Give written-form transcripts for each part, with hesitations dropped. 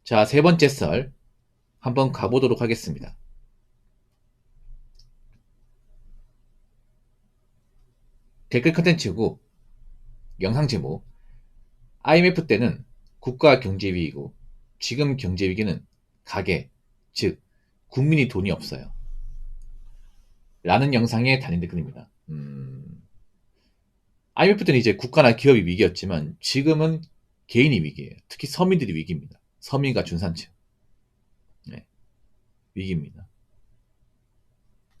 자, 세 번째 썰 한번 가보도록 하겠습니다. 댓글 컨텐츠고 영상 제목 IMF 때는 국가 경제위기고 지금 경제위기는 가계, 즉 국민이 돈이 없어요. 라는 영상의 단일 댓글입니다. IMF 때는 이제 국가나 기업이 위기였지만 지금은 개인이 위기예요. 특히 서민들이 위기입니다. 서민과 중산층. 네, 위기입니다.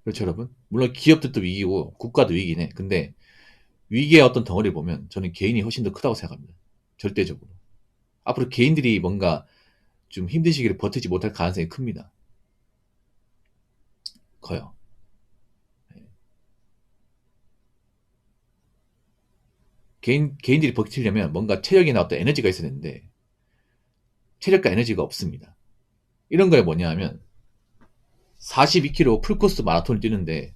그렇죠, 여러분? 물론 기업들도 위기고 국가도 위기네. 근데 위기의 어떤 덩어리를 보면 저는 개인이 훨씬 더 크다고 생각합니다. 절대적으로. 앞으로 개인들이 뭔가 좀 힘든 시기를 버티지 못할 가능성이 큽니다. 커요. 개인들이 버티려면 뭔가 체력이나 어떤 에너지가 있어야 되는데 체력과 에너지가 없습니다. 이런 거에 뭐냐 하면 42km 풀코스 마라톤을 뛰는데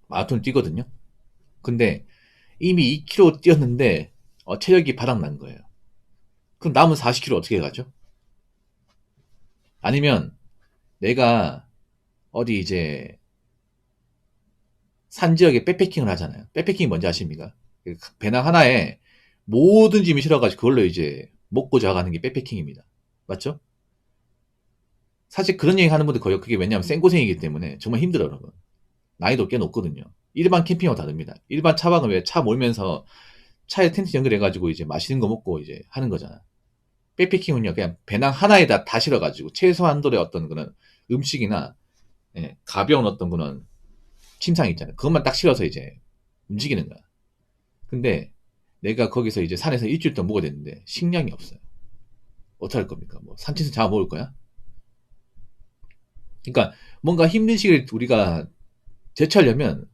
마라톤을 뛰거든요. 근데 이미 2km 뛰었는데 체력이 바닥난 거예요. 그럼 남은 40km 어떻게 가죠? 아니면 내가 어디 이제 산 지역에 백패킹을 하잖아요. 백패킹이 뭔지 아십니까? 배낭 하나에 모든 짐이 실어가지고 그걸로 이제 먹고 자가는 게 백패킹입니다. 맞죠? 사실 그런 여행 하는 분들 거의 그게 왜냐하면 생고생이기 때문에 정말 힘들어요, 여러분. 난이도 꽤 높거든요. 일반 캠핑하고 다릅니다. 일반 차박은 왜 차 몰면서 차에 텐트 연결해가지고 이제 맛있는 거 먹고 이제 하는 거잖아. 백패킹은요, 그냥 배낭 하나에다 다 실어가지고 최소한도의 어떤 그런 음식이나 가벼운 어떤 그런 침상 있잖아요. 그것만 딱 실어서 이제 움직이는 거야. 근데 내가 거기서 이제 산에서 일주일 동안 묵어야 되는데 식량이 없어요. 어떡할 겁니까? 뭐 산채에서 잡아 먹을 거야? 그러니까 뭔가 힘든 시기를 우리가 대처하려면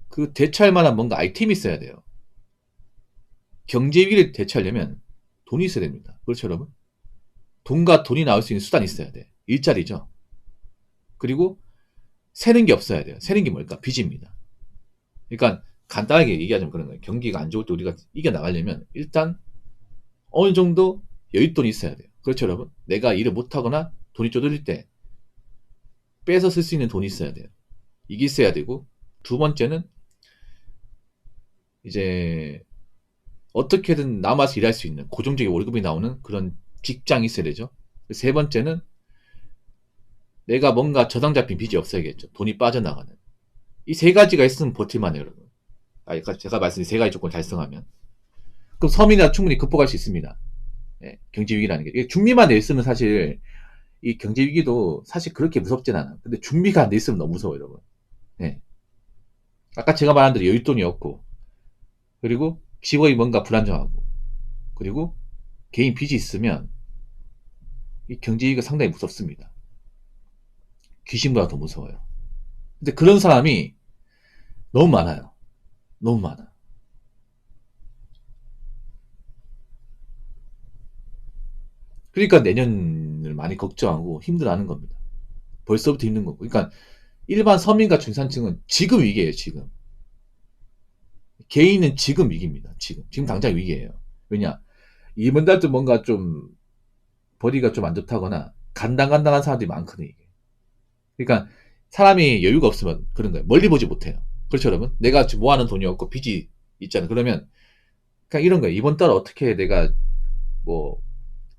그 대처할 만한 뭔가 아이템이 있어야 돼요. 경제 위기를 대처하려면 돈이 있어야 됩니다. 그렇죠, 여러분? 돈과 돈이 나올 수 있는 수단이 있어야 돼. 일자리죠. 그리고 새는 게 없어야 돼요. 새는 게 뭘까? 빚입니다. 그러니까 간단하게 얘기하자면 그런 거예요. 경기가 안 좋을 때 우리가 이겨나가려면 일단 어느 정도 여윳돈이 있어야 돼요. 그렇죠, 여러분? 내가 일을 못하거나 돈이 쪼들릴 때 빼서 쓸 수 있는 돈이 있어야 돼요. 이게 있어야 되고, 두 번째는 이제 어떻게든 남아서 일할 수 있는 고정적인 월급이 나오는 그런 직장이 있어야 되죠. 세 번째는 내가 뭔가 저당 잡힌 빚이 없어야겠죠. 돈이 빠져나가는. 이 세 가지가 있으면 버틸만해요, 여러분. 제가 말씀드린 세 가지 조건을 달성하면. 그럼 서민이나 충분히 극복할 수 있습니다. 경제 위기라는 게. 준비만 돼 있으면 사실 이 경제 위기도 사실 그렇게 무섭진 않아. 근데 준비가 안 돼 있으면 너무 무서워요, 여러분. 예. 아까 제가 말한 대로 여윳돈이 없고, 그리고 직업이 뭔가 불안정하고, 그리고 개인 빚이 있으면 이 경제 위기가 상당히 무섭습니다. 귀신보다 더 무서워요. 근데 그런 사람이 너무 많아요. 너무 많아. 그러니까 내년을 많이 걱정하고 힘들어하는 겁니다. 벌써부터 힘든 거고. 그러니까 일반 서민과 중산층은 지금 위기예요, 지금. 개인은 지금 위기입니다. 지금 당장 위기예요. 왜냐? 이번 달도 뭔가 좀 벌이가 좀 안 좋다거나 간당간당한 사람들이 많거든요. 이게. 그러니까 사람이 여유가 없으면 그런 거예요. 멀리 보지 못해요. 그렇죠, 여러분? 내가 지금 모아놓은 돈이 없고 빚이 있잖아. 그러면 그냥 이런 거예요. 이번 달 어떻게 내가 뭐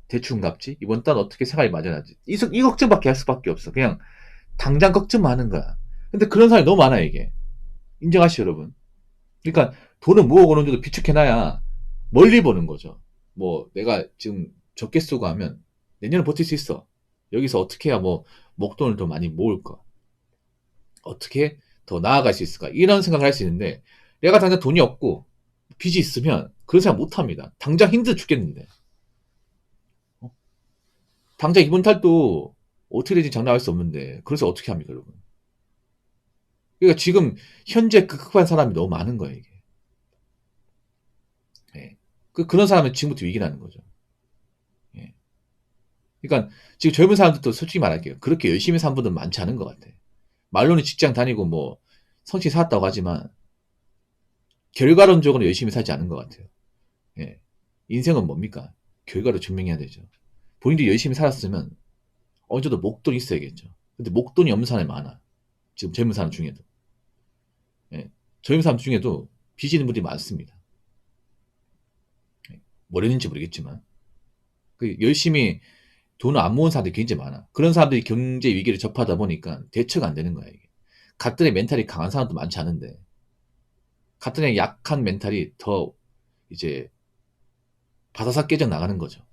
대충 갚지? 이번 달 어떻게 생활이 마련하지? 이 걱정밖에 할 수밖에 없어. 그냥 당장 걱정만 하는 거야. 근데 그런 사람이 너무 많아요, 이게. 인정하시죠, 여러분? 그러니까 돈을 모으고 어느 정도 비축해놔야 멀리 보는 거죠. 뭐 내가 지금 적게 쓰고 하면 내년에 버틸 수 있어. 여기서 어떻게 해야 뭐 목돈을 더 많이 모을까? 어떻게 더 나아갈 수 있을까? 이런 생각을 할 수 있는데 내가 당장 돈이 없고 빚이 있으면 그런 생각 못 합니다. 당장 힘들어 죽겠는데. 어? 당장 이번 달도 어떻게 될지 장담할 수 없는데 그래서 어떻게 합니까, 여러분? 그러니까 지금 현재 급급한 사람이 너무 많은 거예요, 이게. 예. 그런 사람은 지금부터 위기라는 거죠. 예. 그러니까 지금 젊은 사람들도 솔직히 말할게요. 그렇게 열심히 산 분들은 많지 않은 것 같아. 말로는 직장 다니고 뭐 성취 살았다고 하지만 결과론적으로 열심히 살지 않은 것 같아요. 예. 인생은 뭡니까? 결과로 증명해야 되죠. 본인들이 열심히 살았으면 어느 정도 목돈이 있어야겠죠. 근데 목돈이 없는 사람이 많아. 지금 젊은 사람 중에도. 예. 젊은 사람 중에도 빚 있는 분들이 많습니다. 뭐랬는지 모르겠지만. 열심히 돈을 안 모은 사람들이 굉장히 많아. 그런 사람들이 경제 위기를 접하다 보니까 대처가 안 되는 거야, 이게. 가뜩이 멘탈이 강한 사람도 많지 않은데, 가뜩이 약한 멘탈이 더 이제 바사삭 깨져 나가는 거죠.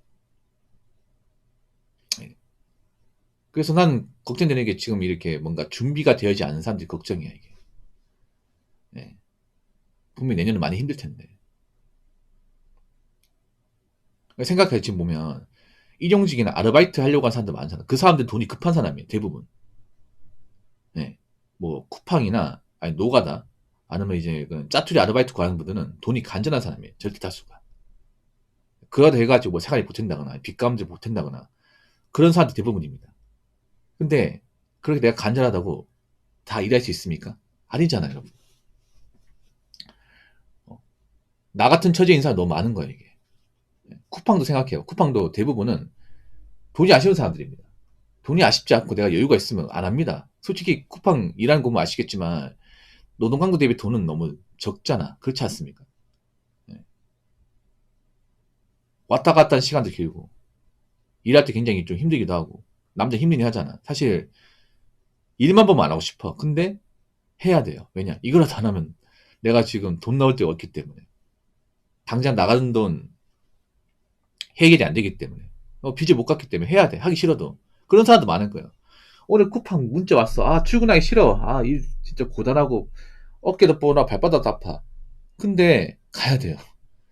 그래서 난 걱정되는 게 지금 이렇게 뭔가 준비가 되어지 않은 사람들이 걱정이야, 이게. 예. 분명히 내년은 많이 힘들 텐데. 생각해 지금 보면 일용직이나 아르바이트 하려고 하는 사람들 많잖아. 그 사람들 돈이 급한 사람이에요, 대부분. 네. 뭐 쿠팡이나 아니 노가다 아니면 이제 그 짜투리 아르바이트 구하는 분들은 돈이 간절한 사람이에요, 절대 다수가. 그거 해가지고 뭐 생활이 보탠다거나 빚 갚지 못한다거나 그런 사람들 대부분입니다. 근데 그렇게 내가 간절하다고 다 일할 수 있습니까? 아니잖아요, 여러분. 나 같은 처지인 사람 너무 많은 거예요, 이게. 쿠팡도 생각해요. 쿠팡도 대부분은 돈이 아쉬운 사람들입니다. 돈이 아쉽지 않고 내가 여유가 있으면 안 합니다. 솔직히 쿠팡 일하는 거 보면 아시겠지만 노동강도 대비 돈은 너무 적잖아. 그렇지 않습니까? 네. 왔다 갔다 하는 시간도 길고 일할 때 굉장히 좀 힘들기도 하고 남자 힘든 일 하잖아. 사실 일만 보면 안 하고 싶어. 근데 해야 돼요. 왜냐? 이거라도 안 하면 내가 지금 돈 나올 데가 없기 때문에 당장 나가는 돈 해결이 안 되기 때문에 빚을 못 갚기 때문에 해야 돼. 하기 싫어도. 그런 사람도 많을 거예요. 오늘 쿠팡 문자 왔어. 아, 출근하기 싫어. 아, 이 진짜 고단하고 어깨도 뻐나 발바닥도 아파. 근데 가야 돼요.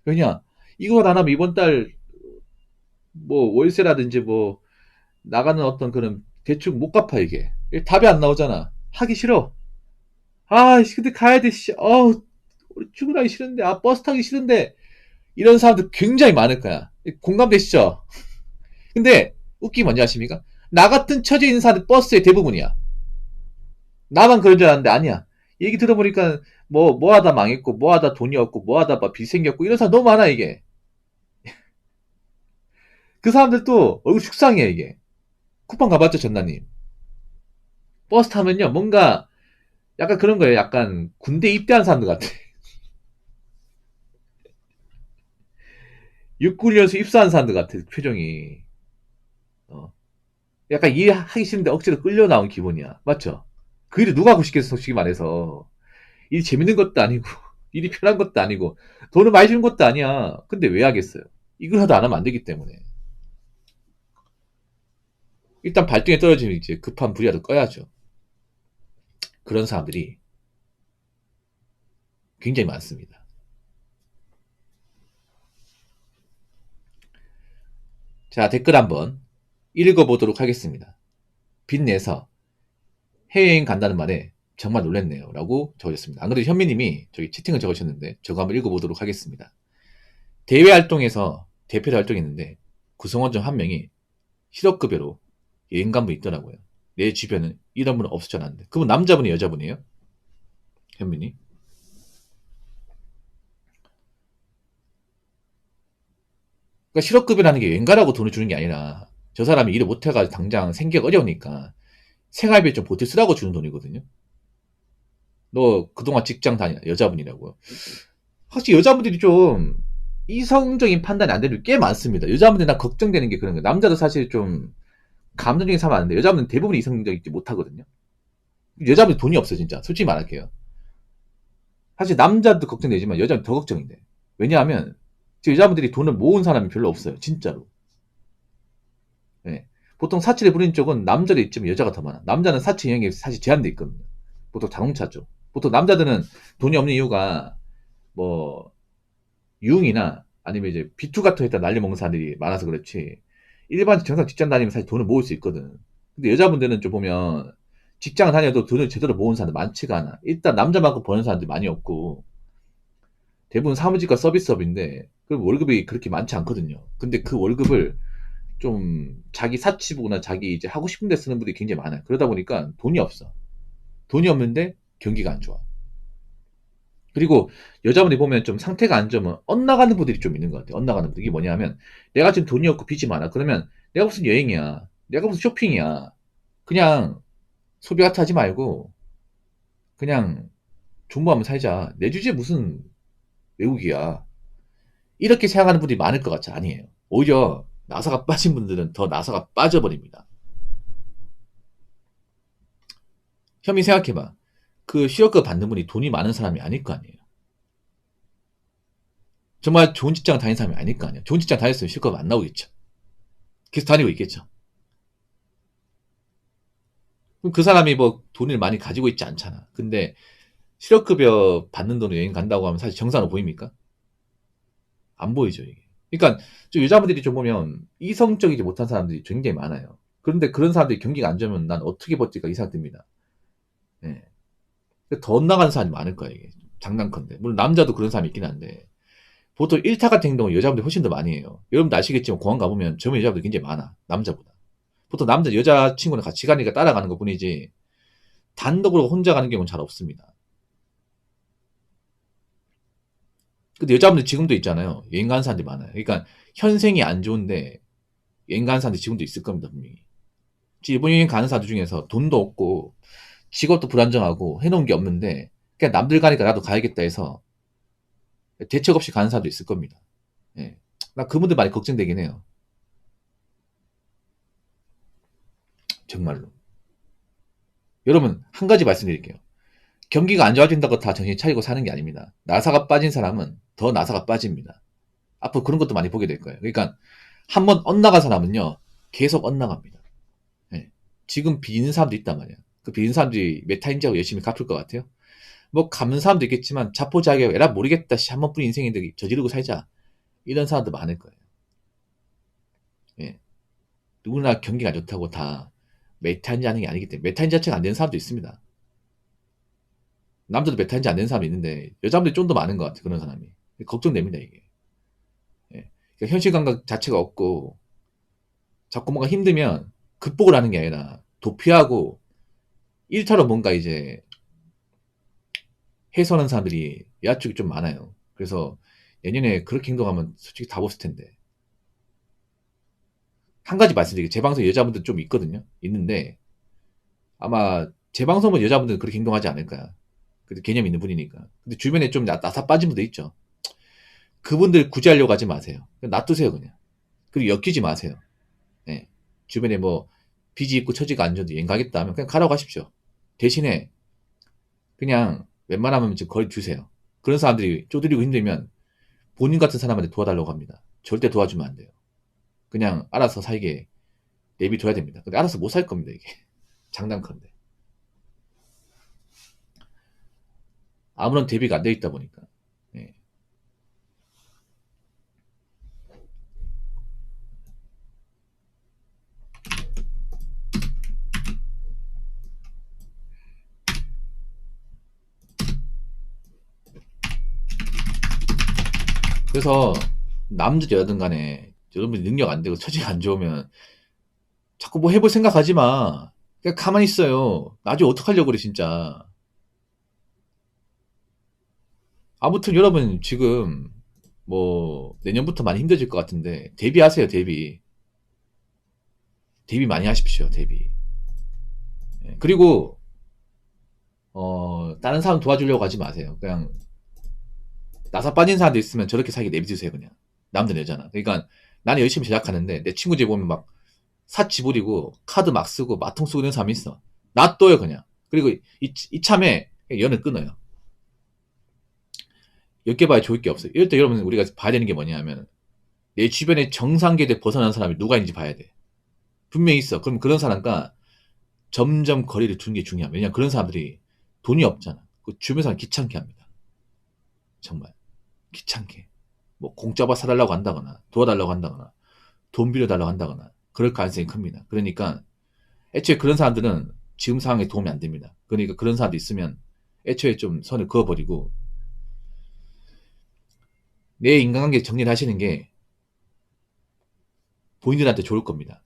왜냐? 이거 안 하면 이번 달 뭐 월세라든지 뭐 나가는 어떤 그런 대충 못 갚아 이게. 답이 안 나오잖아. 하기 싫어. 아, 근데 가야 돼. 씨. 출근하기 싫은데. 아, 버스 타기 싫은데. 이런 사람들 굉장히 많을 거야. 공감되시죠? 근데 웃기 뭔지 아십니까? 나 같은 처지에 있는 사람들 버스의 대부분이야. 나만 그런 줄 알았는데 아니야. 얘기 들어보니까 뭐 하다 망했고 뭐 하다 돈이 없고 뭐 하다 막 빚 생겼고 이런 사람 너무 많아 이게. 그 사람들도 얼굴 죽상이야 이게. 쿠팡 가봤죠 전나님? 버스 타면요 뭔가 약간 그런 거예요. 약간 군대 입대한 사람들 같아. 육군이어서 입사한 사람들 같아 표정이. 어. 약간 일하기 싫은데 억지로 끌려 나온 기분이야. 맞죠? 그 일을 누가 하고 싶겠어 솔직히 말해서. 일이 재밌는 것도 아니고 일이 편한 것도 아니고 돈을 많이 주는 것도 아니야. 근데 왜 하겠어요? 이걸 하도 안 하면 안 되기 때문에. 일단 발등에 떨어지면 이제 급한 불이라도 꺼야죠. 그런 사람들이 굉장히 많습니다. 자, 댓글 한번 읽어보도록 하겠습니다. 빚내서 해외여행 간다는 말에 정말 놀랐네요. 라고 적으셨습니다. 안 그래도 현미님이 저기 채팅을 적으셨는데 저거 한번 읽어보도록 하겠습니다. 대외 활동에서 대표로 활동했는데 구성원 중 한 명이 실업급여로 여행 간 분 있더라고요. 내 주변은 이런 분은 없었지 않았는데 그분 남자분이 여자분이에요? 현민이? 그러니까 실업급여라는 게 여행 가라고 돈을 주는 게 아니라 저 사람이 일을 못해가지고 당장 생계가 어려우니까 생활비에 좀 보태 쓰라고 주는 돈이거든요. 너 그동안 직장 다니나 여자분이라고요. 확실히 여자분들이 좀 이성적인 판단이 안 되는 게 꽤 많습니다. 여자분들 나 걱정되는 게 그런 거예요. 남자도 사실 좀 감정적인 사람 많은데 여자분은 대부분 이성적이지 못하거든요. 여자분들 돈이 없어 진짜. 솔직히 말할게요. 사실 남자도 걱정되지만 여자는 더 걱정인데. 왜냐하면 여자분들이 돈을 모은 사람이 별로 없어요. 진짜로. 네. 보통 사치를 부리는 쪽은 남자도 있지만 여자가 더 많아. 남자는 사치 영역이 사실 제한돼 있거든요. 보통 자동차죠. 보통 남자들은 돈이 없는 이유가 뭐 유흥이나 아니면 이제 비투가토 했다 날려 먹는 사람들이 많아서 그렇지. 일반 정상 직장 다니면 사실 돈을 모을 수 있거든. 근데 여자분들은 좀 보면 직장 다녀도 돈을 제대로 모은 사람들 많지가 않아. 일단 남자만큼 버는 사람들이 많이 없고 대부분 사무직과 서비스업인데 그 월급이 그렇게 많지 않거든요. 근데 그 월급을 좀 자기 사치보거나 자기 이제 하고 싶은 데 쓰는 분들이 굉장히 많아요. 그러다 보니까 돈이 없어. 돈이 없는데 경기가 안 좋아. 그리고 여자분들이 보면 좀 상태가 안 좋으면 엇나가는 분들이 좀 있는 것 같아요. 엇나가는 분들이. 이게 뭐냐면 내가 지금 돈이 없고 빚이 많아. 그러면 내가 무슨 여행이야. 내가 무슨 쇼핑이야. 그냥 소비 같아 하지 말고 그냥 존버하면 살자. 내 주제에 무슨 외국이야. 이렇게 생각하는 분들이 많을 것 같지 아니에요. 오히려 나사가 빠진 분들은 더 나사가 빠져버립니다. 현미 생각해봐. 그 실업급 받는 분이 돈이 많은 사람이 아닐 거 아니에요. 정말 좋은 직장 다니는 사람이 아닐 거 아니에요. 좋은 직장 다녔으면 실업급 안 나오겠죠. 계속 다니고 있겠죠. 그럼 그 사람이 뭐 돈을 많이 가지고 있지 않잖아. 근데 실업급여 받는 돈으로 여행 간다고 하면 사실 정상으로 보입니까? 안 보이죠, 이게. 그러니까 좀 여자분들이 좀 보면 이성적이지 못한 사람들이 굉장히 많아요. 그런데 그런 사람들이 경기가 안 좋으면 난 어떻게 버틸까 이 생각 듭니다. 예. 더 나가는 사람이 많을 거야, 이게. 장난컨대. 물론 남자도 그런 사람이 있긴 한데. 보통 일타 같은 행동을 여자분들이 훨씬 더 많이 해요. 여러분도 아시겠지만 공항 가보면 젊은 여자분들 굉장히 많아. 남자보다. 보통 남자, 여자친구는 같이 가니까 따라가는 것 뿐이지 단독으로 혼자 가는 경우는 잘 없습니다. 근데 여자분들 지금도 있잖아요. 여행 가는 사람들이 많아요. 그러니까 현생이 안 좋은데 여행 가는 사람들이 지금도 있을 겁니다, 분명히. 일본 여행 가는 사람들 중에서 돈도 없고 직업도 불안정하고 해놓은 게 없는데 그냥 남들 가니까 나도 가야겠다 해서 대책 없이 가는 사람도 있을 겁니다. 예. 나 그분들 많이 걱정되긴 해요. 정말로. 여러분, 한 가지 말씀드릴게요. 경기가 안 좋아진다고 다 정신 차리고 사는 게 아닙니다. 나사가 빠진 사람은 더 나사가 빠집니다. 앞으로 그런 것도 많이 보게 될 거예요. 그러니까 한번 엇나간 사람은요, 계속 엇나갑니다. 예. 지금 비는 사람도 있단 말이야. 그 비는 사람들이 메타인지하고 열심히 갚을 것 같아요. 뭐 갚는 사람도 있겠지만 자포자기하고 에라 모르겠다 한 번뿐인 인생인데 저지르고 살자 이런 사람도 많을 거예요. 예. 누구나 경기가 안 좋다고 다 메타인지 하는 게 아니기 때문에 메타인지 자체가 안 되는 사람도 있습니다. 남자도 메타인지 안 되는 사람이 있는데 여자분들이 좀 더 많은 것 같아요. 그런 사람이. 걱정됩니다 이게. 예. 그러니까 현실 감각 자체가 없고 자꾸 뭔가 힘들면 극복을 하는 게 아니라 도피하고 일타로 뭔가 이제 해소하는 사람들이 여자 쪽이 좀 많아요. 그래서 내년에 그렇게 행동하면 솔직히 다 벗을 텐데. 한 가지 말씀드릴게요. 제 방송에 여자분들 좀 있거든요. 있는데 아마 제 방송은 여자분들은 그렇게 행동하지 않을 거야. 그래도 개념 있는 분이니까. 근데 주변에 좀 나사 빠진 분들 있죠. 그분들 구제하려고 하지 마세요. 그냥 놔두세요 그냥. 그리고 엮이지 마세요. 예. 주변에 뭐 빚이 있고 처지가 안 좋은데 여행 가겠다 하면 그냥 가라고 하십시오. 대신에 그냥 웬만하면 좀 거리 두세요. 그런 사람들이 쪼드리고 힘들면 본인 같은 사람한테 도와달라고 합니다. 절대 도와주면 안 돼요. 그냥 알아서 살게 내비둬야 됩니다. 근데 알아서 못 살 겁니다, 이게. 장난컨대. 아무런 대비가 안 돼 있다 보니까. 예. 그래서 남자 여자든 간에 여러분이 능력 안 되고 처지가 안 좋으면 자꾸 뭐 해볼 생각하지 마. 그냥 가만히 있어요. 나중에 어떡하려고 그래 진짜. 아무튼 여러분 지금 뭐 내년부터 많이 힘들어질 것 같은데 대비하세요. 대비. 대비 많이 하십시오. 대비. 예. 그리고 다른 사람 도와주려고 하지 마세요. 그냥 나사 빠진 사람도 있으면 저렇게 살게 내비두세요. 그냥. 남들 여자나. 그러니까 나는 열심히 제작하는데 내 친구들 보면 막 사치 부리고 카드 막 쓰고 마통 쓰고 이런 사람이 있어. 놔둬요 그냥. 그리고 이참에 연을 끊어요. 10개 봐야 좋을 게 없어요. 이럴 때 여러분 우리가 봐야 되는 게 뭐냐면 내 주변에 정상계대 벗어난 사람이 누가 있는지 봐야 돼. 분명히 있어. 그럼 그런 사람과 점점 거리를 두는 게 중요합니다. 왜냐면 그런 사람들이 돈이 없잖아. 그 주변 사람 귀찮게 합니다. 정말 귀찮게. 뭐 공짜밥 사달라고 한다거나 도와달라고 한다거나 돈 빌려달라고 한다거나 그럴 가능성이 큽니다. 그러니까 애초에 그런 사람들은 지금 상황에 도움이 안 됩니다. 그러니까 그런 사람도 있으면 애초에 좀 선을 그어버리고 내 인간관계 정리를 하시는 게 본인들한테 좋을 겁니다.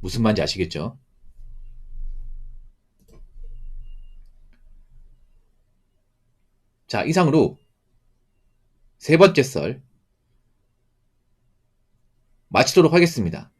무슨 말인지 아시겠죠? 자, 이상으로 세 번째 썰 마치도록 하겠습니다.